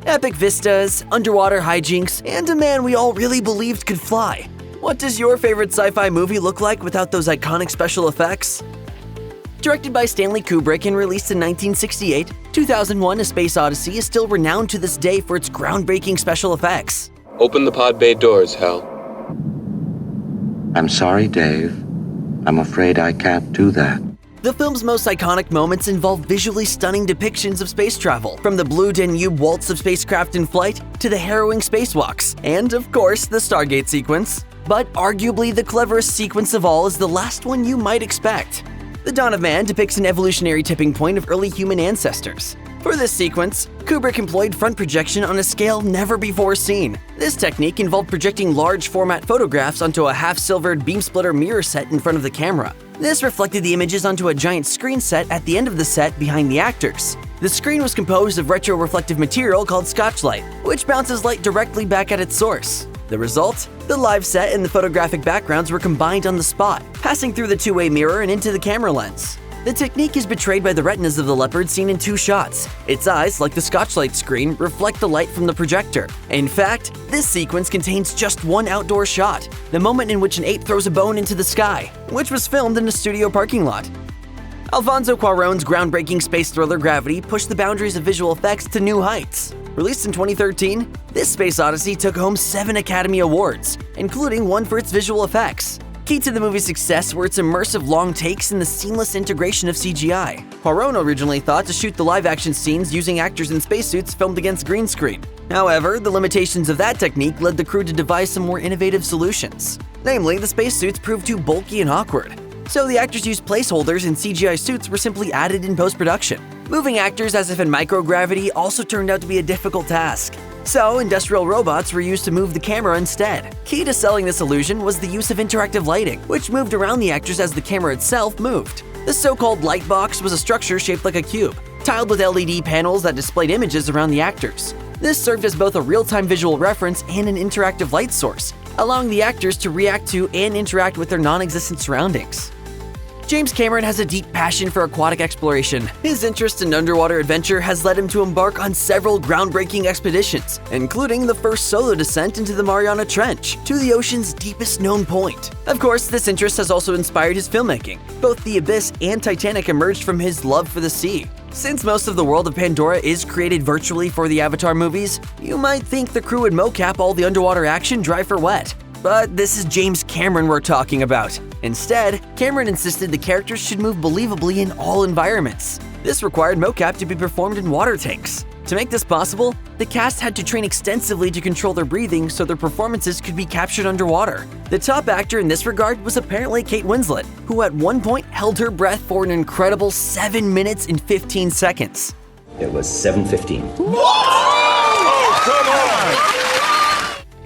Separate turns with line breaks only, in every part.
Epic vistas, underwater hijinks, and a man we all really believed could fly. What does your favorite sci-fi movie look like without those iconic special effects? Directed by Stanley Kubrick and released in 1968, 2001: A Space Odyssey is still renowned to this day for its groundbreaking special effects.
Open the pod bay doors, Hal.
I'm sorry, Dave. I'm afraid I can't do that.
The film's most iconic moments involve visually stunning depictions of space travel, from the Blue Danube waltz of spacecraft in flight to the harrowing spacewalks, and of course, the Stargate sequence. But arguably the cleverest sequence of all is the last one you might expect. The Dawn of Man depicts an evolutionary tipping point of early human ancestors. For this sequence, Kubrick employed front projection on a scale never before seen. This technique involved projecting large format photographs onto a half-silvered beam splitter mirror set in front of the camera. This reflected the images onto a giant screen set at the end of the set behind the actors. The screen was composed of retroreflective material called Scotchlight, which bounces light directly back at its source. The result? The live set and the photographic backgrounds were combined on the spot, passing through the two-way mirror and into the camera lens. The technique is betrayed by the retinas of the leopard seen in two shots. Its eyes, like the Scotchlight screen, reflect the light from the projector. In fact, this sequence contains just one outdoor shot, the moment in which an ape throws a bone into the sky, which was filmed in a studio parking lot. Alfonso Cuarón's groundbreaking space thriller Gravity pushed the boundaries of visual effects to new heights. Released in 2013, this Space Odyssey took home 7 Academy Awards, including one for its visual effects. Key to the movie's success were its immersive long takes and the seamless integration of CGI. Cuarón originally thought to shoot the live-action scenes using actors in spacesuits filmed against green screen. However, the limitations of that technique led the crew to devise some more innovative solutions. Namely, the spacesuits proved too bulky and awkward. So the actors used placeholders and CGI suits were simply added in post-production. Moving actors as if in microgravity also turned out to be a difficult task. So, industrial robots were used to move the camera instead. Key to selling this illusion was the use of interactive lighting, which moved around the actors as the camera itself moved. The so-called light box was a structure shaped like a cube, tiled with LED panels that displayed images around the actors. This served as both a real-time visual reference and an interactive light source, allowing the actors to react to and interact with their non-existent surroundings. James Cameron has a deep passion for aquatic exploration. His interest in underwater adventure has led him to embark on several groundbreaking expeditions, including the first solo descent into the Mariana Trench, to the ocean's deepest known point. Of course, this interest has also inspired his filmmaking. Both The Abyss and Titanic emerged from his love for the sea. Since most of the world of Pandora is created virtually for the Avatar movies, you might think the crew would mocap all the underwater action dry for wet. But this is James Cameron we're talking about. Instead, Cameron insisted the characters should move believably in all environments. This required mocap to be performed in water tanks. To make this possible, the cast had to train extensively to control their breathing so their performances could be captured underwater. The top actor in this regard was apparently Kate Winslet, who at one point held her breath for an incredible 7 minutes and 15 seconds.
It was 7:15.
Come on!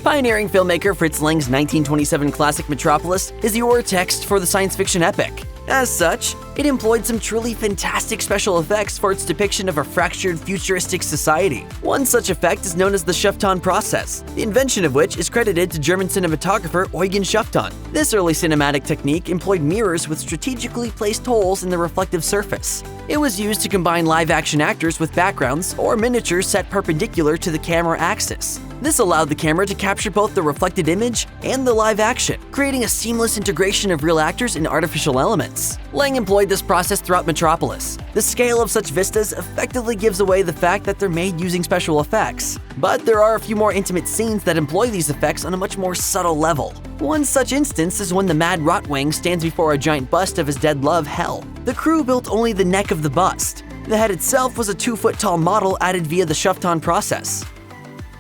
Pioneering filmmaker Fritz Lang's 1927 classic Metropolis is the ore text for the science fiction epic. As such, it employed some truly fantastic special effects for its depiction of a fractured futuristic society. One such effect is known as the Schufton process, the invention of which is credited to German cinematographer Eugen Schufton. This early cinematic technique employed mirrors with strategically placed holes in the reflective surface. It was used to combine live-action actors with backgrounds or miniatures set perpendicular to the camera axis. This allowed the camera to capture both the reflected image and the live action, creating a seamless integration of real actors and artificial elements. Lang employed this process throughout Metropolis. The scale of such vistas effectively gives away the fact that they're made using special effects. But there are a few more intimate scenes that employ these effects on a much more subtle level. One such instance is when the Mad Rotwang stands before a giant bust of his dead love, Hel. The crew built only the neck of the bust. The head itself was a 2-foot-tall model added via the Schufton process.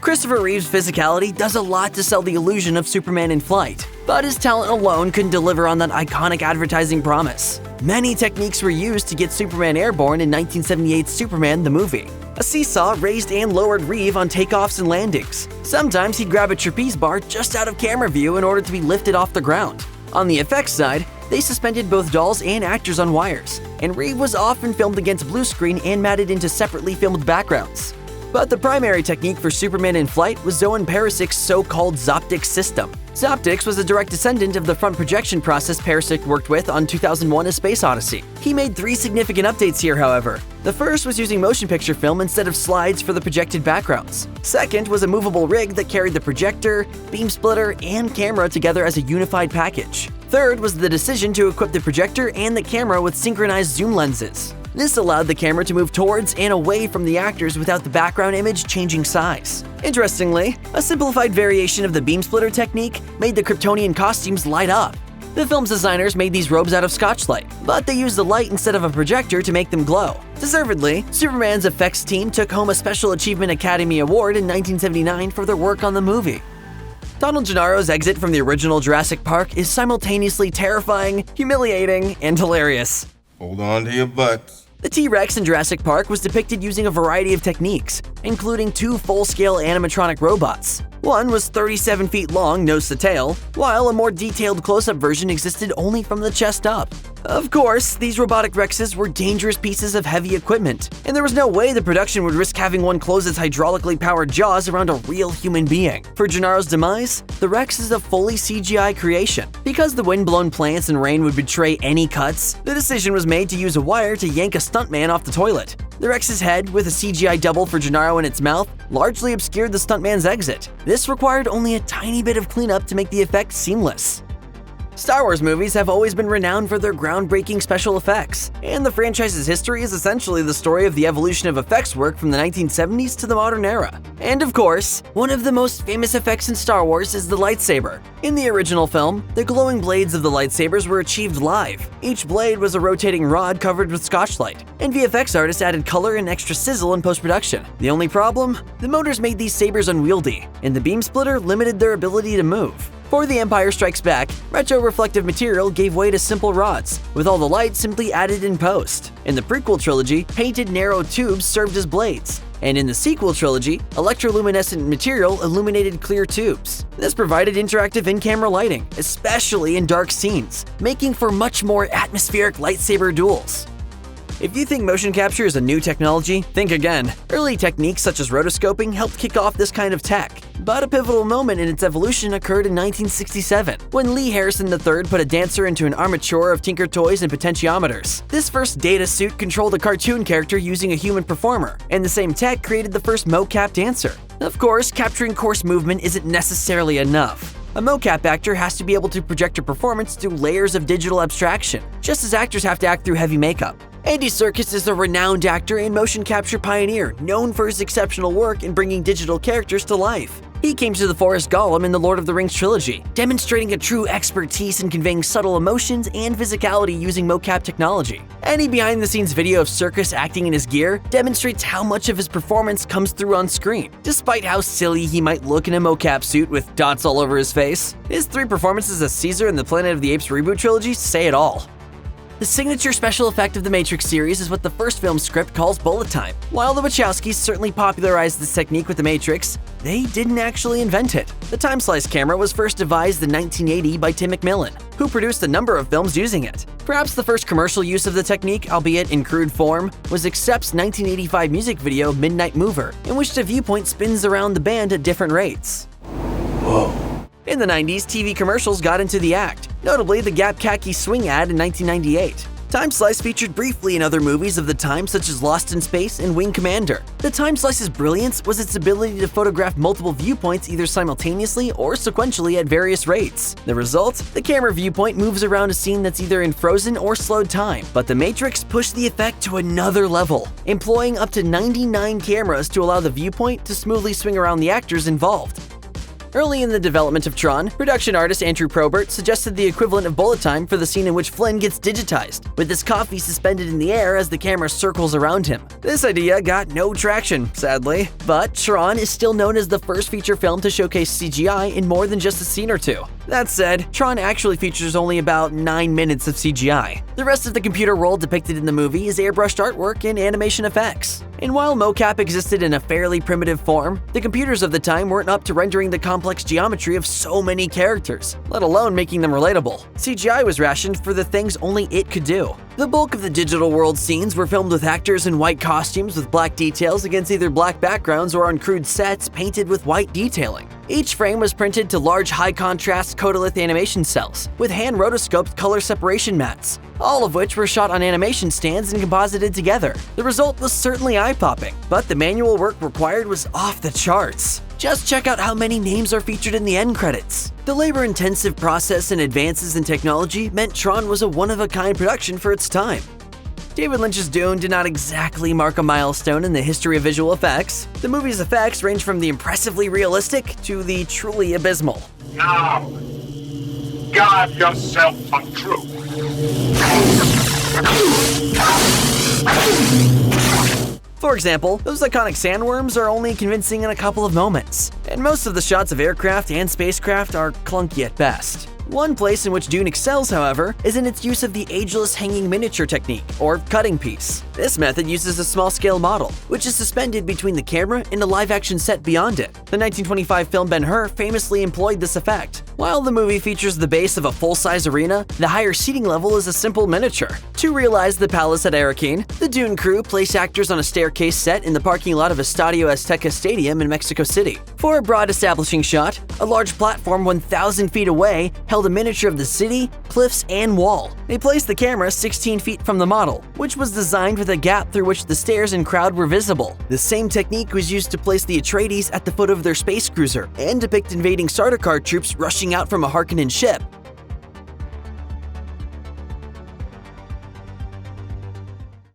Christopher Reeve's physicality does a lot to sell the illusion of Superman in flight, but his talent alone couldn't deliver on that iconic advertising promise. Many techniques were used to get Superman airborne in 1978's Superman the movie. A seesaw raised and lowered Reeve on takeoffs and landings. Sometimes he'd grab a trapeze bar just out of camera view in order to be lifted off the ground. On the effects side, they suspended both dolls and actors on wires, and Reeve was often filmed against blue screen and matted into separately filmed backgrounds. But the primary technique for Superman in flight was Zoran Perisic's so-called Zoptic system. Zoptics was a direct descendant of the front projection process Perisic worked with on 2001: A Space Odyssey. He made 3 significant updates here, however. The first was using motion picture film instead of slides for the projected backgrounds. Second was a movable rig that carried the projector, beam splitter, and camera together as a unified package. Third was the decision to equip the projector and the camera with synchronized zoom lenses. This allowed the camera to move towards and away from the actors without the background image changing size. Interestingly, a simplified variation of the beam splitter technique made the Kryptonian costumes light up. The film's designers made these robes out of Scotchlight, but they used the light instead of a projector to make them glow. Deservedly, Superman's effects team took home a Special Achievement Academy Award in 1979 for their work on the movie. Donald Gennaro's exit from the original Jurassic Park is simultaneously terrifying, humiliating, and hilarious.
Hold on to your butts.
The T-Rex in Jurassic Park was depicted using a variety of techniques, including 2 full-scale animatronic robots. One was 37 feet long, nose to tail, while a more detailed close-up version existed only from the chest up. Of course, these robotic Rexes were dangerous pieces of heavy equipment, and there was no way the production would risk having one close its hydraulically powered jaws around a real human being. For Gennaro's demise, the Rex is a fully CGI creation. Because the wind-blown plants and rain would betray any cuts, the decision was made to use a wire to yank a stuntman off the toilet. The Rex's head, with a CGI double for Gennaro in its mouth, largely obscured the stuntman's exit. This required only a tiny bit of cleanup to make the effect seamless. Star Wars movies have always been renowned for their groundbreaking special effects, and the franchise's history is essentially the story of the evolution of effects work from the 1970s to the modern era. And of course, one of the most famous effects in Star Wars is the lightsaber. In the original film, the glowing blades of the lightsabers were achieved live. Each blade was a rotating rod covered with Scotchlight, and VFX artists added color and extra sizzle in post-production. The only problem? The motors made these sabers unwieldy, and the beam splitter limited their ability to move. For The Empire Strikes Back, retro-reflective material gave way to simple rods, with all the light simply added in post. In the prequel trilogy, painted narrow tubes served as blades. And in the sequel trilogy, electroluminescent material illuminated clear tubes. This provided interactive in-camera lighting, especially in dark scenes, making for much more atmospheric lightsaber duels. If you think motion capture is a new technology, think again. Early techniques such as rotoscoping helped kick off this kind of tech. But a pivotal moment in its evolution occurred in 1967, when Lee Harrison III put a dancer into an armature of Tinker Toys and potentiometers. This first data suit controlled a cartoon character using a human performer, and the same tech created the first mocap dancer. Of course, capturing coarse movement isn't necessarily enough. A mocap actor has to be able to project a performance through layers of digital abstraction, just as actors have to act through heavy makeup. Andy Serkis is a renowned actor and motion capture pioneer, known for his exceptional work in bringing digital characters to life. He came to the fore as Gollum in the Lord of the Rings trilogy, demonstrating a true expertise in conveying subtle emotions and physicality using mocap technology. Any behind-the-scenes video of Serkis acting in his gear demonstrates how much of his performance comes through on screen, despite how silly he might look in a mocap suit with dots all over his face. His 3 performances as Caesar in the Planet of the Apes reboot trilogy say it all. The signature special effect of the Matrix series is what the first film's script calls bullet time. While the Wachowskis certainly popularized this technique with the Matrix, they didn't actually invent it. The time-slice camera was first devised in 1980 by Tim McMillan, who produced a number of films using it. Perhaps the first commercial use of the technique, albeit in crude form, was Accept's 1985 music video Midnight Mover, in which the viewpoint spins around the band at different rates.
Whoa.
In the 90s, TV commercials got into the act, notably the Gap Khaki Swing ad in 1998. Time Slice featured briefly in other movies of the time such as Lost in Space and Wing Commander. The Time Slice's brilliance was its ability to photograph multiple viewpoints either simultaneously or sequentially at various rates. The result? The camera viewpoint moves around a scene that's either in frozen or slowed time. But the Matrix pushed the effect to another level, employing up to 99 cameras to allow the viewpoint to smoothly swing around the actors involved. Early in the development of Tron, production artist Andrew Probert suggested the equivalent of bullet time for the scene in which Flynn gets digitized, with his coffee suspended in the air as the camera circles around him. This idea got no traction, sadly, but Tron is still known as the first feature film to showcase CGI in more than just a scene or two. That said, Tron actually features only about 9 minutes of CGI. The rest of the computer world depicted in the movie is airbrushed artwork and animation effects. And while mocap existed in a fairly primitive form, the computers of the time weren't up to rendering the complex geometry of so many characters, let alone making them relatable. CGI was rationed for the things only it could do. The bulk of the digital world scenes were filmed with actors in white costumes with black details against either black backgrounds or on crude sets painted with white detailing. Each frame was printed to large high-contrast Codolith animation cells with hand-rotoscoped color separation mats, all of which were shot on animation stands and composited together. The result was certainly eye-popping, but the manual work required was off the charts. Just check out how many names are featured in the end credits. The labor-intensive process and advances in technology meant Tron was a one-of-a-kind production for its time. David Lynch's Dune did not exactly mark a milestone in the history of visual effects. The movie's effects range from the impressively realistic to the truly abysmal.
Now, guard yourself for truth.
For example, those iconic sandworms are only convincing in a couple of moments, and most of the shots of aircraft and spacecraft are clunky at best. One place in which Dune excels, however, is in its use of the ageless hanging miniature technique, or cutting piece. This method uses a small-scale model, which is suspended between the camera and a live-action set beyond it. The 1925 film Ben-Hur famously employed this effect. While the movie features the base of a full-size arena, the higher seating level is a simple miniature. To realize the palace at Arakeen, the Dune crew placed actors on a staircase set in the parking lot of Estadio Azteca Stadium in Mexico City. For a broad establishing shot, a large platform 1,000 feet away held a miniature of the city, cliffs, and wall. They placed the camera 16 feet from the model, which was designed with a gap through which the stairs and crowd were visible. The same technique was used to place the Atreides at the foot of their space cruiser and depict invading Sardaukar troops rushing out from a Harkonnen ship.